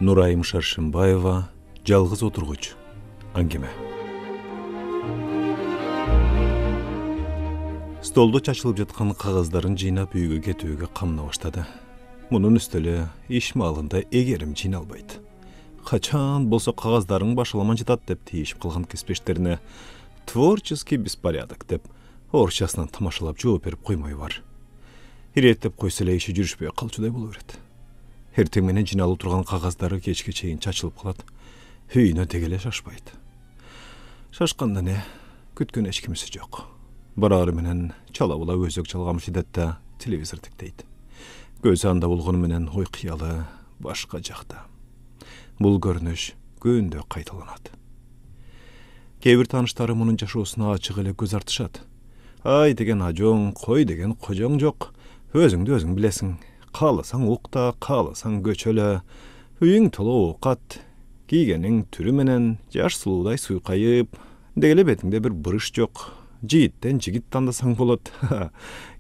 Нурайым Шаршымбаева, жалғыз отырғыч. Әңгіме. Столда чачылып жатқан қағаздарын жинап үйге кетуге қамна баштады. Мұның үстілі иш малында егерім жиналбайды. Қачан болса қағаздарың башыламан жатат деп тиішіп қылған кеспештеріне творческий беспорядок деп орысшасынан тамашалап жооп беріп қоймай бар. Иреттеп қойсылай іші жүрішпей қалчудай болу береді. Ертеңменен жиналып тұрған қағаздары кешке чейін чачылып қалады. Үйіне тегеле шашпайды. Шашқанда не, күткен ешкімісі жоқ. Барары менен чала-була өзек жалғамыш едетті телевизор тіктейді. Көзі анда болғаны менен ой қиялы башқа жақта. Бұл көрініш көнде қайталанады. Кейбір таныштары мұның жашуысына ачық еле көз артышады. Ай деген ажоң, қой деген қожоң жоқ. Өзіңді өзің білесің. Қаласаң оқта, қаласаң көчөлі, үйің толы оқат, кигенің түрі менен жаш сұлудай суйқайып, дегеле бетіңде бір бұрыш жоқ, жигиттен жигит тандасаң болады.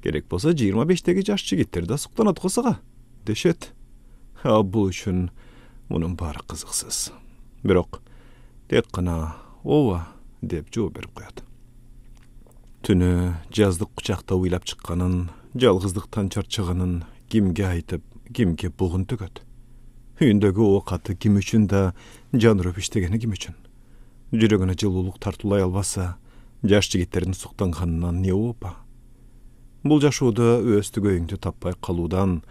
Керек болса 25-тегі жаш жигиттерді сұқтанат қосаға, дешет. Бұл үшін мұның бары қызықсыз. Бірақ тек қана ова деп жооп беріп қояды. Түні жаздық құшақта ойлап шыққанын, жалғыздықтан чарчағанын кимге айтып, кимге бұғын төгөт. Үйіндегі оқаты ким үшін да жан үріп іштегені ким үшін. Жүрегіне жылулық тартулай албаса, жаш жігіттердің сұқтанғанынан не опа. Бұл жашуды өстігі өңді таппай қалудан,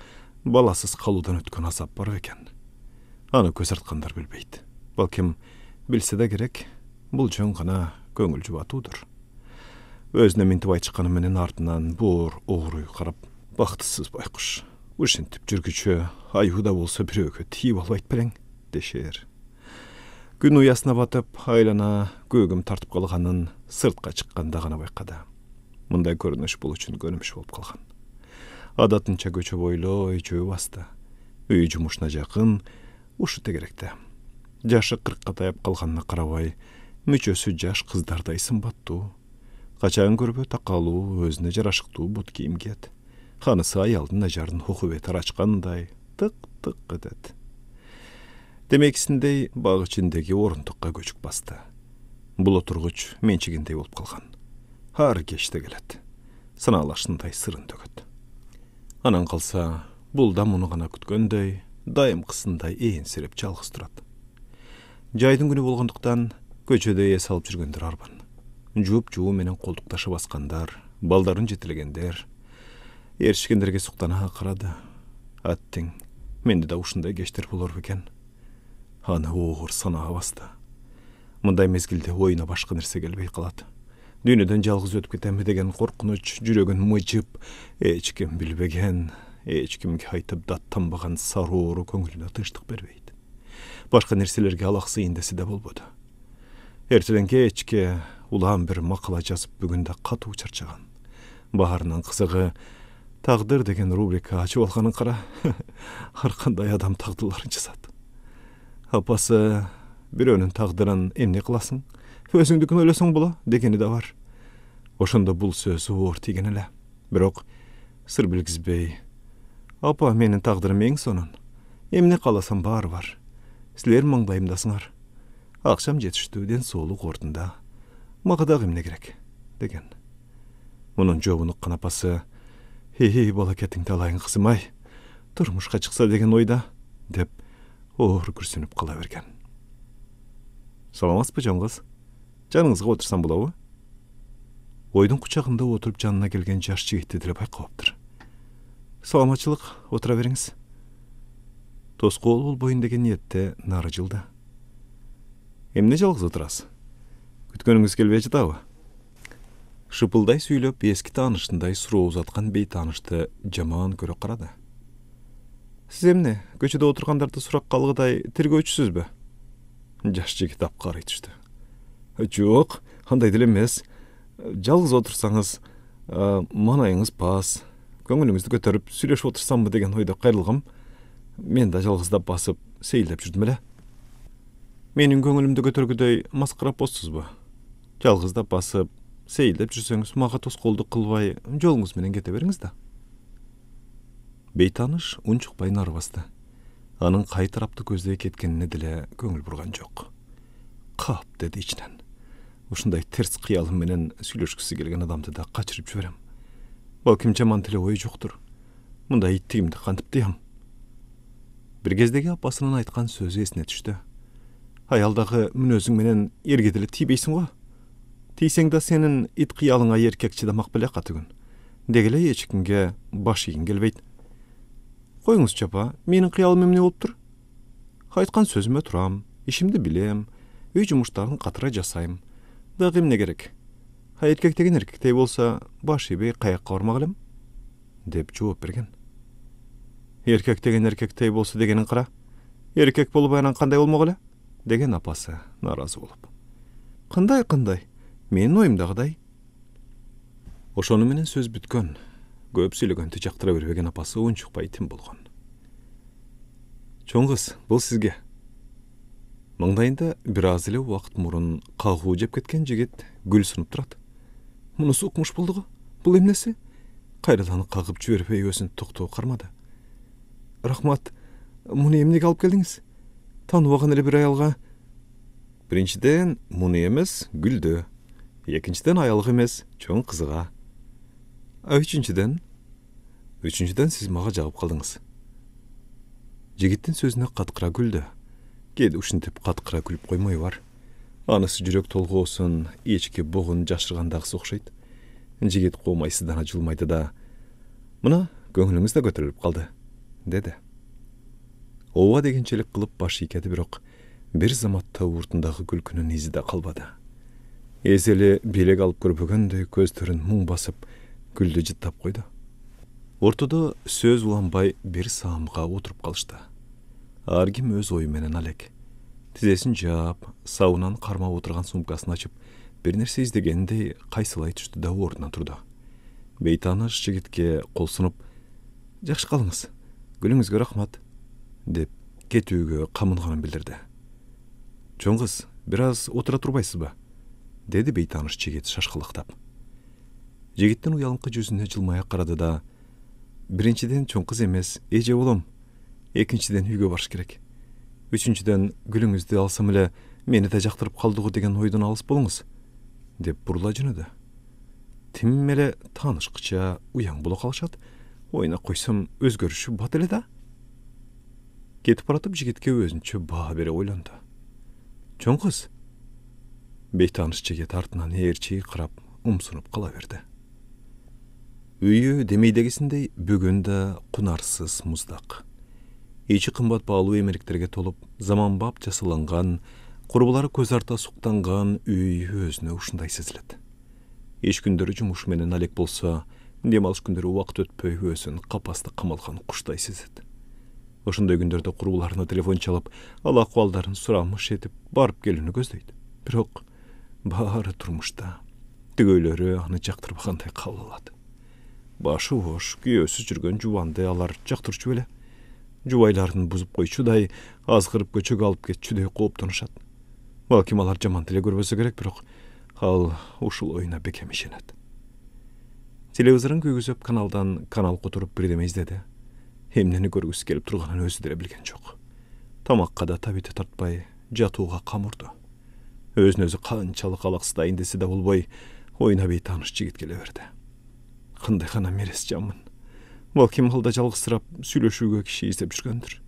баласыз қалудан өткен азап бар екен. Аны көз артқандар білбейді. Балкім білсе де керек, бұл жөн ғана көңіл жұбатудыр. Өзіне ментіп айтшыққаны менен артынан бұр оғырой қарап, бақтысыз байқұш. Ушентіп жүргічі айуда болса біреуге тиіп албайт білең, дешер. Күн ұясына батып, айлана көгім тартып қалғанын сыртқа шыққанда ғана байқады. Мұндай көрініш бұл үшін көніміш болып қалған. Адатынша көчі бойлы жөй басты. Үй жұмышына жақын, ұшы тегеректі. Жашы 40-қа таяп қалғанына қарабай, мүчөсі жаш қыздардай сымбатту. Қачан көрбі тақалу, өзіне жарашықту бұт киім кет. Қанысы аялдың ажарын хұқыбетар açқандай тық-тық өтеді. Демексіндей бағы ішіндегі орындыққа көчік басты. Бұл отырғыч меншігіндей болып қалған. Ары кешті келеді. Сыналашындай сырын төгеді. Анан қалса, бұл да мұны ғана күткендей, дайым қысындай еенсіреп жалғыз тұрады. Жайдың күні болғандықтан көчеде ес алып жүргендер арбан. Жуып-жуы менен қолдықташы басқандар, балдарын жетілгендер, ершікендерге сұқтана қарады. Аттың, менде да ушындай кештер болар екен. Аны оғыр санаға басты. Мұндай мезгілде ойына башқа нәрсе келбей қалады. Дүниеден жалғыз өтіп кетемі деген қорқыныш жүрегін мыжып, ешкім білбеген, ешкімге айтып даттанбаған сароры көңіліне тыныштық бербейді. Башқа нәрселерге алақсы ендесі де болбады. Ертеден кечке улам бір мақала жазып бүгінде қату чарчаған. Бахарынан қызығы тағдыр деген рубрика ашып алғанын қара. Арқандай адам тағдырларын жазады. Апасы біреуінің тағдырын емне қыласың, өзіңдікін ойласың бола дегені де бар. Ошында бұл сөз ор тиген әлі. Бірақ сыр білгізбей, апа менің тағдырым ең сонын. Емне қаласам бар. Сілер маңдайымдасыңар. Ақшам жетіштуден солы қортында. Мағыдағы емне керек, деген. Мұның жоғын ұққан апасы, «Хей, бала кеттің талайын қызым-ай, тұрмышқа шықса деген ойда», деп ор күрсініп қала берген. Саламас бұ жаңғыз? Жаныңызға отырсам болауы? Ойдың құшағында отырып жанына келген жаш жігітті ділі байқауыптыр. Саламатшылық, отыра беріңіз. Тосқол ол бойын деген ниетте нары жылды. Емне жалғыз отырасыз? Күткеніңіз келбей жатауы? Шыпылдай сөйлеп, ескі танышындай сұрау ұзатқан бей танышты жаман көрі қарады. Сіз емне, көшеде отырғандарды сұрақ қалғыдай тергеушісіз бі? Жаш жігіт апқары айтышты. Жоқ, қандай ділемес. Жалғыз отырсаңыз, манайыңыз пас, көңіліңізді көтеріп, сөйлешіп отырсам ба деген ойда қайрылғым. Мен да жалғыздап басып, сейілдеп жүрдім әлі. Менің көңілімді көтергідей масқарап боссыз ба? Жалғыздап басып, сейілдеп жүрсеңіз, маға тосқолды қылбай, жолыңыз менен кете беріңіз да. Бейтаныш ұн шықпай нар басты. Анын кай тарапты көздөй кеткенине деле көңүл бурган жок. Кап деди ичинен. Ушундай терс кыялым менен сүйлөшкүсү келген адамды да качырып жиберем. Балким жаман тиле ой жоктур. Мындай иттигимди кантип тыям? Бир кездеги апасынын айткан сөзү эсине түштү. Аялдагы мүнөзүң менен эрге деле тийбейсиң го. Тийсең да сенин ит кыялыңа эркек чыдамак беле катыгын. Деги эле эч кимге баш ийгиң келбейт. Коюңузчу апа, менин кыялым эмне болуптур? Айткан сөзүмө турам, ишимди билем, үй жумуштарын катыра жасайм. Дагы эмне керек? Эркек деген эркектей болсо, баш ийбей каякка бармак элем? Деп жооп берген. Эркек деген эркектей болсо дегениң кара. Эркек болбой анан кандай болмок эле? Деген апасы наразы болуп. Кандай? Менин оюмдагыдай. Ошону менен сөз бүткөн. Көп сүйлөгөндү жактыра бербеген апасы унчукпай тим болгон. Чоң кыз, бул сизге. Маңдайында бир аз эле убакыт мурун кагуу жеп кеткен жигит гүл сунуп турат. Мунусу укмуш болду го. Бул эмнеси? Кайрадан кагып жибербей өзүн токтоо кармады. Рахмат. Муну эмнеге алып келдиңиз? Тааныбаган эле бир аялга. Биринчиден, муну эмес, гүлдү. Экинчиден, аялга эмес, чоң кызыга. Үчүнчүдөн сиз мага жагып калдыңыз. Жигиттин сөзүнө каткыра күлдү. Кээде ушинтип каткыра күлүп коймой бар. Анысы жүрөк толгоосун ички бугун жашыргандагысы окшойт. Жигит коомайсыздана жылмайды да, мына көңүлүңүз да көтөрүлүп калды, деди. Ооба дегенчелик кылып баш ийкеди, бирок бир заматта уртундагы күлкүнүн изи да калбады. Эзели белек алып көрбөгөндөй көздөрүн муң басып, гүлдү жыттап койду. Ортодо сөз уланбай бир саамга отуруп калышты. Ар ким өз ою менен алек. Тизесин жаап, сабынан кармап отурган сумкасын ачып, бир нерсе издегендей кайсылай түштү да ордунан турду. Бейтааныш жигитке кол сунуп, жакшы калыңыз, гүлүңүзгө рахмат, деп кетүүгө камынганын билдирди. Чоң кыз, бир аз отура турбайсызбы? Деди бейтааныш жигит шашкылыктап. Жигиттин уялыңкы жүзүнө жылмая карады да, биринчиден чоң кыз эмес, эже болом. Экинчиден үйгө барыш керек. Үчүнчүдөн гүлүңүздү алсам эле мени да жактырып калдыгы деген ойдон алыс болуңуз, деп бурула жөнөдү. Тим эле таанышкыча уяң боло калышат. Ойна койсом өзгөрүшү бат эле да. Кетип баратып жигитке өзүнчө баа бере ойлонду. Чоң кыз. Бейтааныш жигит артынан ээрчи карап, умсунуп кала берди. Үйү демейдегисиндей бүгүн да кунарсыз муздак. Ичи кымбат баалуу эмеректерге толуп, заманбап жасаланган, курбулары көз арта суктанган үй өзүнө ушундай сезилет. Иш күндөрү жумуш менен алек болсо, дем алыш күндөрү убакыт өтпөй өзүн капаста камалган куштай сезет. Ошондой күндөрдө курбуларына телефон чалып, ал акыбалдарын сурамыш этип барып келүүнү көздөйт. Бирок баары турмушта. Төгөйлөрү аны жактырбагандай кабыл алат. Башы бош, күйөөсүз жүргөн жубанды алар жактырчу беле. Жубайларын бузуп койчудай, азгырып көчөк алып кетчүдөй кооптонушат. Балким алар жаман тиле көрбөсө керек, бирок ал ушул оюна бекем ишенет. Телевизорун күйгүзүп каналдан канал которуп бирдеме издеди. Эмнени көргүсү келип турганын өзү деле билген жок. Тамакка да табити тартпай, жатууга камырды. Өзүн өзү канчалык алаксытайын десе да болбой, оюна бейтааныш жигит келе берди. Кандай гана мерес жамын. Балким алда жалгызсырап сүйлөшүүгө киши издеп жүргөндүр.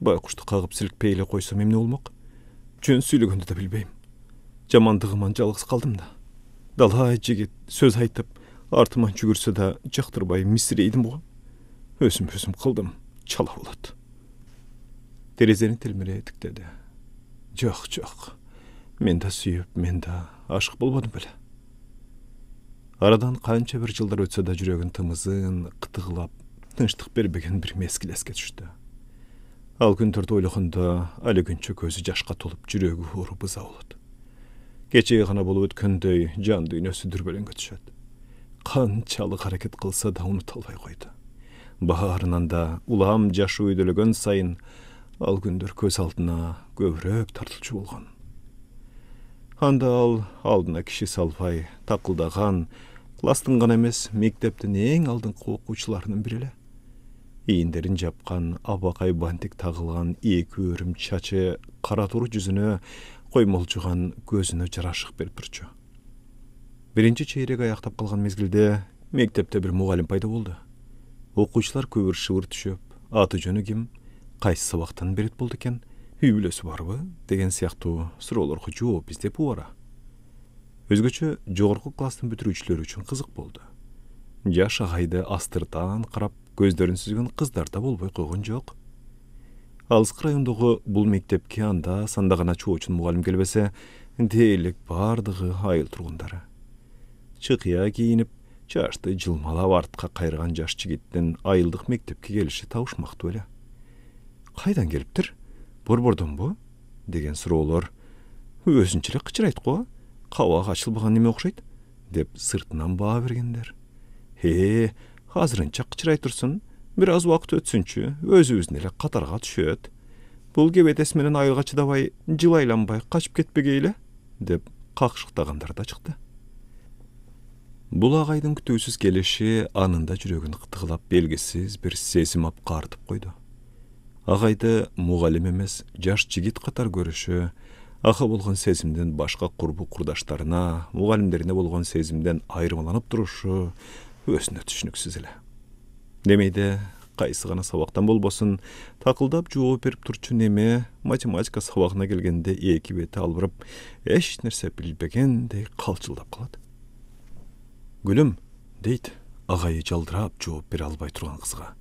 Байкушту кагып силкпей эле койсом эмне болмок? Жөн сүйлөгөндү да билбейм. Жамандыгыман жалгыз калдым да. Далай жигит сөз айтып, артыман жүгүрсө да жактырбай мисирейдим го. Өзүм кылдым, чала болот. Терезени телмире тиктеди. Жок. Мен да сүйүп, мен да ашык болбодум беле. Арадан канча бир жылдар өтсө да жүрөгүн тымызын кытыгылап, тынчтык бербеген бир мезгил эске түштү. Ал күндөрдү ойлогондо али күнчө көзү жашка толуп, жүрөгү ооруп ыза болот. Кечеги гана болуп өткөндөй жан дүйнөсү дүрбөлөнгө түшөт. Канчалык аракет кылса да унута албай койду. Баарынан да улам жашы өйдөлөгөн сайын ал күндөр көз алдына көбүрөөк тартылчу болгон. Анда ал алдына киши салбай, такылдаган, класстын гана эмес, мектептин эң алдыңкы окуучуларынын бири эле. ийиндерин жапкан, абакай бантик тагылган эки өрüm чачы кара туру жүзүнө коймолчуган көзүнө жарашык берип турчу. Биринчи чейрек аяктап калган мезгилде мектепте бир мугалим пайда болду. Окуучулар көбүр шыбыр түшүп, аты жөнү ким, кайсы сабактан берет болду экен, үй бүлөсү барбы деген сыяктуу суроолорго жооп издеп убара. Өзгөчө жогорку класстын бүтүрүүчүлөрү үчүн кызык болду. Жаш агайды астыртан карап көздөрүн сүзгөн кыздар да болбой койгон жок. Алыскы райондогу бул мектепке анда санда гана чоочун мугалим келбесе, дээрлик бардыгы айыл тургундары. Чыкыя кийинип, чашты жылмалап артка кайрган жаш жигиттин айылдык мектепке келиши табышмактуу эле. Кайдан келиптир? Борбордонбу? Деген суроолор өзүнчө эле кычырайт го. Кабак ачылбаган неме окшойт деп сыртынан баа бергендер. Азырынча кычырай турсун, бир аз убакыт өтсүнчү, өзүбүздүн эле катарга түшөт. Бул кебетес менен айылга чыдабай, жылайланбай качып кетпегейле деп какшыктагандар да чыкты. Бул агайдын күтүүсүз келиши анында жүрөгүн кытыгылап белгисиз бир сезим апкартып койду. Агайды мугалим эмес, жаш жигит катар көрүшү, ага болгон сезимден башка курбу курдаштарына, мугалимдерине болгон сезимден айырмаланып турушу өзүнө түшүнүксүз эле. Демейде кайсы гана сабактан болбосун, такылдап жооп берип турчу неме математика сабагына келгенде эки бети албырып, эч нерсе билбегендей калчылдап калат. Гүлүм, дейт, агайы жалдырап жооп бере албай турган кызга.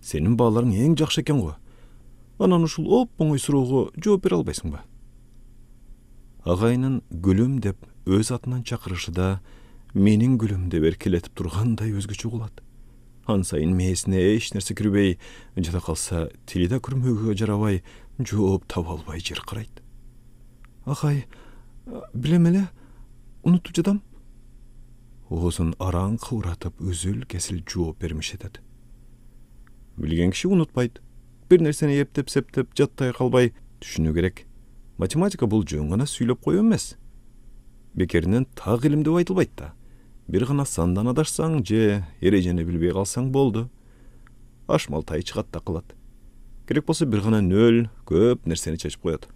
Сенин бааларың эң жакшы экен го. Анан ушул оп-оңой суроого жооп бере албайсыңбы? Агайынын Гүлүм деп өз атынан чакырышы да менин Гүлүм деп эркелетип тургандай өзгөчө угулат. Ан сайын мээсине эч нерсе кирбей, жада калса тили да күрмөгүгө жарабай, жооп таба албай жыркырайт. Агай, билем эле, унутуп жатам. Оозун араң кыбыратып үзүл-кесил жооп бермеш этет. Билген киши унутпайт. Бир нерсени эптеп-септеп жаттай калбай түшүнүү керек. Математика бул жөн гана сүйлөп коюу эмес. Бекеринен так илим деп айтылбайт да. Бир гана сандан адашсаң же эрежени билбей калсаң болду. Ашмалтай чыгат да калат. Керек болсо бир гана нөл көп нерсени чечип коет.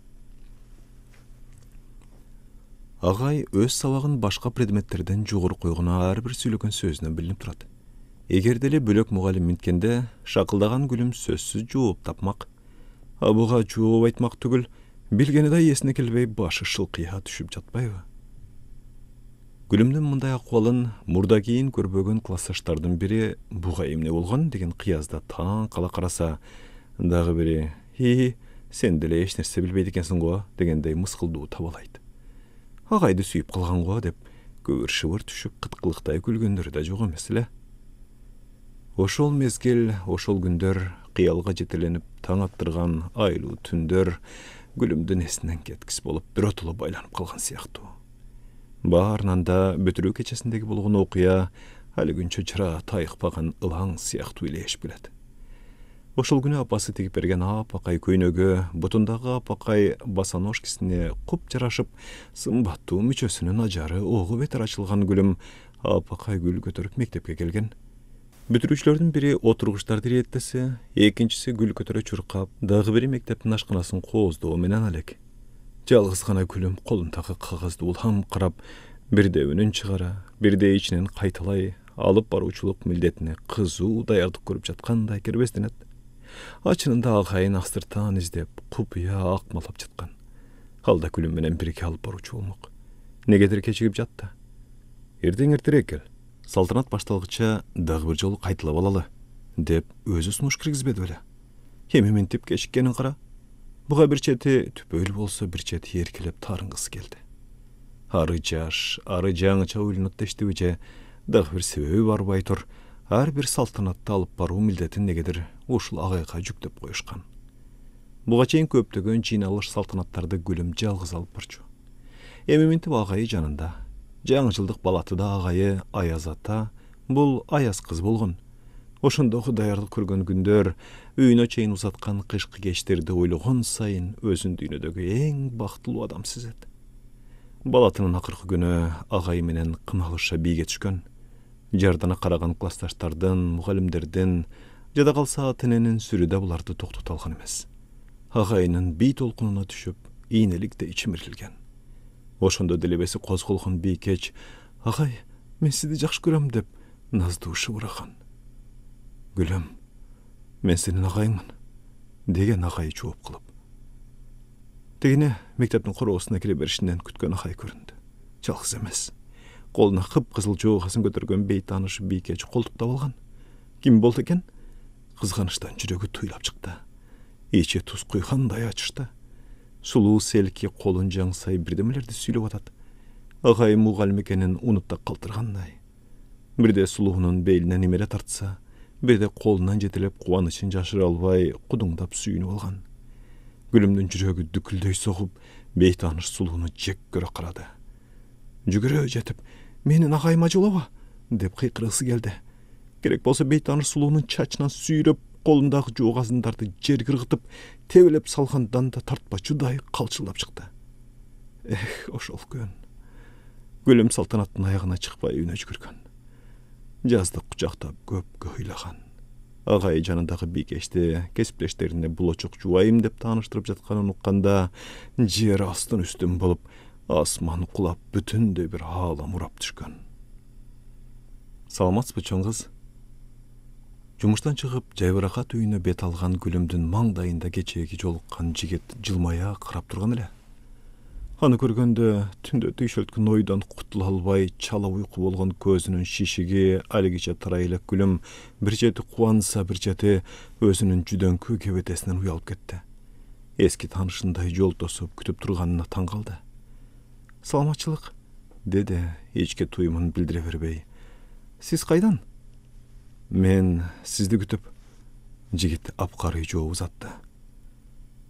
Агай өз сабагын башка предметтерден жогору койгон ар бир сүйлөгөн сөзүнөн билинип турат. Эгер деле бөлөк мугалим минткенде шакылдаган Гүлүм сөзсүз жооп тапмак. Буга жооп айтмак түгүл, билгени да эсине келбей башы шылкыя түшүп жатпайбы? Гүлүмдүн мындай акыбалын мурда кийин көрбөгөн классташтардын бири буга эмне болгон деген кыязда таң кала караса, дагы бири сен деле эч нерсе билбейт экенсиң го дегендей мыскылдуу табалайт. Агайды сүйүп калган го деп көбүр шыбыр түшүп кыткылыктай күлгөндөр да жок эмес эле. Ошол мезгил, ошол күндөр кыялга жетеленип таң аттырган айлуу түндөр Гүлүмдүн эсинен кеткис болуп биротоло байланып калган сыяктуу. Баарынан да бүтүрүү кечесиндеги болгон окуя али күнчө жыра тайыкпаган ылаң сыяктуу элеш билет. Ошол күнү апасы тигип берген апакай көйнөгө бутундагы апакай босоножкисине куп жарашып, сымбаттуу мүчөсүнүн ажары огу бетер ачылган Гүлүм апакай гүл көтөрүп мектепке келген. Бүтүрүүчүлөрдүн бири отургучтарды иреттесе, экинчиси гүл көтөрө чуркап, дагы бири мектептин ашканасын кооздоо менен алек. Жалгыз гана Гүлүм колундагы кагазды улам карап, бирде үнүн чыгара, бирде ичинен кайталай алып баруучулук милдетине кызуу даярдык көрүп жаткандай кербестенет. Ачынында агайын астыртан издеп, купуя акмалап жаткан. Алда Гүлүм менен бирге алып баруучу болмок. Негедир кечигип жатты. Эртең эртерээк кел. Салтанат башталгыча дагы бир жолу кайталап алалы, деп өзү сунуш киргизбеди беле. Эми минтип кечиккенин кара. Буга бир чети түпөл болсо бир чети эркелеп тарынгысы келди. Ары жаш, ары жаңыча уйланып дештиби же дагы бир себеби барбай тур, ар бир салтанатты алып баруу милдетин негедир ушул агайга жүктөп коюшкан. Буга чейин көптөгөн жыйналыш салтанаттарды Гүлүм жалгыз алып барчу. Эми минтип агайы жанында. Жаңы жылдык балатыда агайы Аяз ата, бул Аяз кыз болгон. Ошондогу даярдык көргөн күндөр, үйүнө чейин узаткан кышкы кечтерди ойлогон сайын өзүн дүйнөдөгү эң бактылуу адам сезет. Балатынын акыркы күнү агайы менен кыналыша бийге түшкөн. Жардана караган классташтардын, мугалимдердин, Жада калса тененин сүрүдө буларды токтото алган эмес. Агайынын бей толкунуна түшүп, ийнеликте ичимирилген. Ошондо делебеси козголгон бийкеч, агай, мен сизди жакшы көрөм деп наздуу шыбыраган. Гүлүм, мен сенин агайыңмын, деген агай жооп кылып. Дегене мектептин короосуна кире беришинен күткөн агай көрүндү. Жалгыз эмес. Колуна кыпкызыл жоогасын көтөргөн бейтааныш бийкеч колтуктап алган. Ким болду экен? Кызганычтан жүрөгү туйлап чыкты. Ичи туз куйгандай ачышты. Сулуу селки колун жаңсай бирдемелерди сүйлөп атат. Агай мугалим экенин унутта калтыргандай. Бирде сулуунун белинен немеле тартса, бирде колунан жетелеп кубанычын жашыра албай кудуңдап сүйүнүп алган. Гүлүмдүн жүрөгү дүкүлдөй согуп, бейтааныш сулууну жек көрө карады. Жүгүрө жетип, менин агайыма жолоба, деп кыйкыргысы келди. Керек болсо бейтааныш сулуунун чачынан сүйрөп, колундагы жоогазындарды жерге ыргытып, тебелеп салгандан да тартпачудай калчылдап чыкты. Ошол күн. Гүлүм салтанаттын аягына чыкпай үйүнө жүгүргөн. Жазды кучактап көпкө ыйлаган. Агай жанындагы бийкечти кесиптештерине булочук жубайым деп тааныштырып жатканын укканда, жер астын үстүн болуп, асман кулап бүтүндөй бир аалам урап түшкөн. Саламатсызбы чоң кыз? Жумуштан чыгып, жайбыракат үйүнө бет алган Гүлүмдүн маңдайында кечээги жолуккан жигит жылмая карап турган эле. Аны көргөндө түндө түйшөлткөн ойдон кутула албай чала уйку болгон көзүнүн шишиги алигиче тарай элек Гүлүм бир чети кубанса, бир чети өзүнүн жүдөңкү кебетесинен уялып кетти. Эски таанышындай жол тосуп күтүп турганына таң калды. Саламатчылык, деди эчке туюмун билдире бербей. Сиз кайдан? Мен сизди күтүп. Жигит апкары жооп узатты.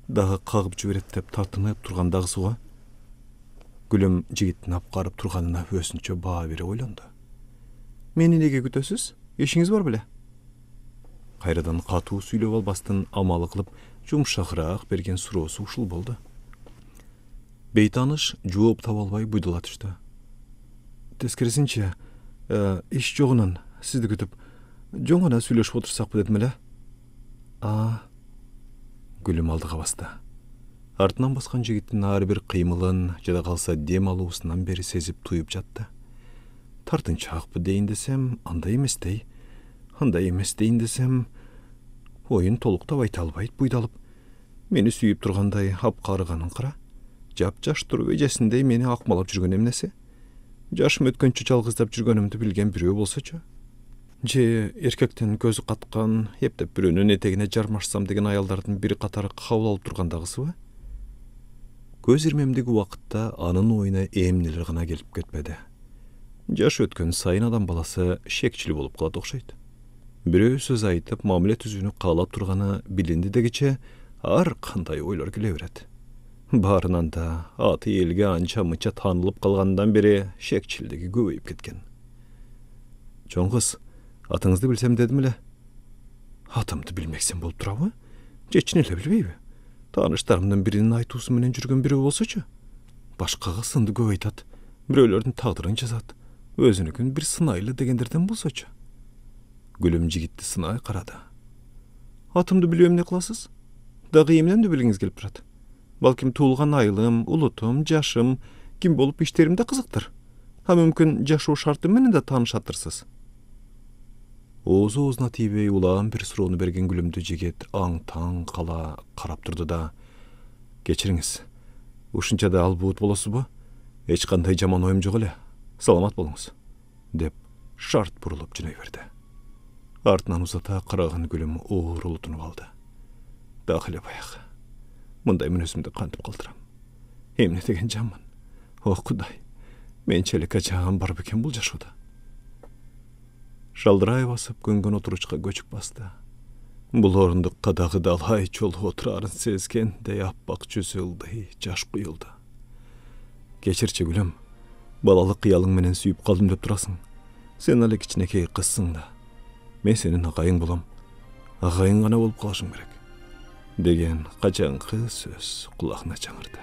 Дагы кагып жиберет деп тартынып тургандагысы го. Гүлүм жигиттин апкарып турганына өзүнчө баа бере ойлонду. Мени неге күтөсүз? Ишиңиз бар беле? Кайрадан катуу сүйлөп албастын амалы кылып, жумшагыраак берген суроосу ушул болду. Бейтааныш жооп таба албай буйдула түштү. Тескерисинче, иш жогунан сизди күтүп, жөн гана сүйлөшүп отурсакпы дедим эле. Гүлүм алдыга басты. Артынан баскан жигиттин ар бир кыймылын, жада калса дем алуусунан бери сезип туюп жатты. Тартынчаакпы дейин десем, андай эместей. Андай эмес дейин десем, оюн толуктап айта албайт буйдалып. Мени сүйүп тургандай апкарыганын кара. Жап-жаш туруп эжесиндей мени акмалап жүргөн эмнеси? Жашым өткөнчө жалгыздап жүргөнүмдү билген бирөө болсочу. Же эркектен көзү каткан, эптеп бирөөнүн этегине жармашсам деген аялдардын бир катары кабыл алып тургандагысыбы? Көз ирмемдеги убакытта анын оюна эмнелер гана келип кетпеди. Жаш өткөн сайын адам баласы шекчил болуп калат окшойт. Бирөө сөз айтып, мамиле түзүүнү каалап турганы билинди дегиче ар кандай ойлор келе берет. Баарынан да аты элге анча-мынча таанылып калгандан бери шекчилдиги көбөйүп кеткен. Чоң кыз, атыңызды билсем дедим эле. Атымды билмексем болуп турабы? Же чын эле билбейби? Тааныштарымдын биринин айтуусу менен жүргөн бирөө болсочу? Башкага сынды көп айтат, бирөөлөрдүн тагдырын жазат, өзүнүкүн бир сынайлы дегендерден болсочу? Гүлүм жигитти сынай карады. Атымды билүү эмне кыласыз? Дагы эмнемди билгиңиз келип турат? Балким туулган айылым, улутум, жашым, ким болуп иштерим да кызыктыр. Мүмкүн жашоо шарты менен да таанышаттырсыз. Оозу оозуна тийбей улаан бир суроону берген Гүлүмдү жигит аң-таң кала карап турду да: Кечириңиз, ушунча да албуут болосузбу? Эч кандай жаман оюм жок эле. Саламат болуңуз, деп шарт бурулуп жөнөй берди. Артынан узата караган Гүлүм оорулутунуп алды. Дагы эле баягы. Мындай мен өзүмдү кантип калтырам? Эмне деген жаман? О Кудай, менчелик ачагам бар бекен бул жашоодо? Жалдырай басып көнгөн отуручка көчүп басты. Бул орундукка дагы далай чолуп отурарын сезгендей аппак жүзү ылдый, жаш куюлду. Кечирчи Гүлүм, балалык кыялың менен сүйүп калдым деп турасың. Сен эле кичинекей кызсың да. Мен сенин агайың болом. Агайың гана болуп калышың керек. Деген качаңкы сөз кулагына чаңырды.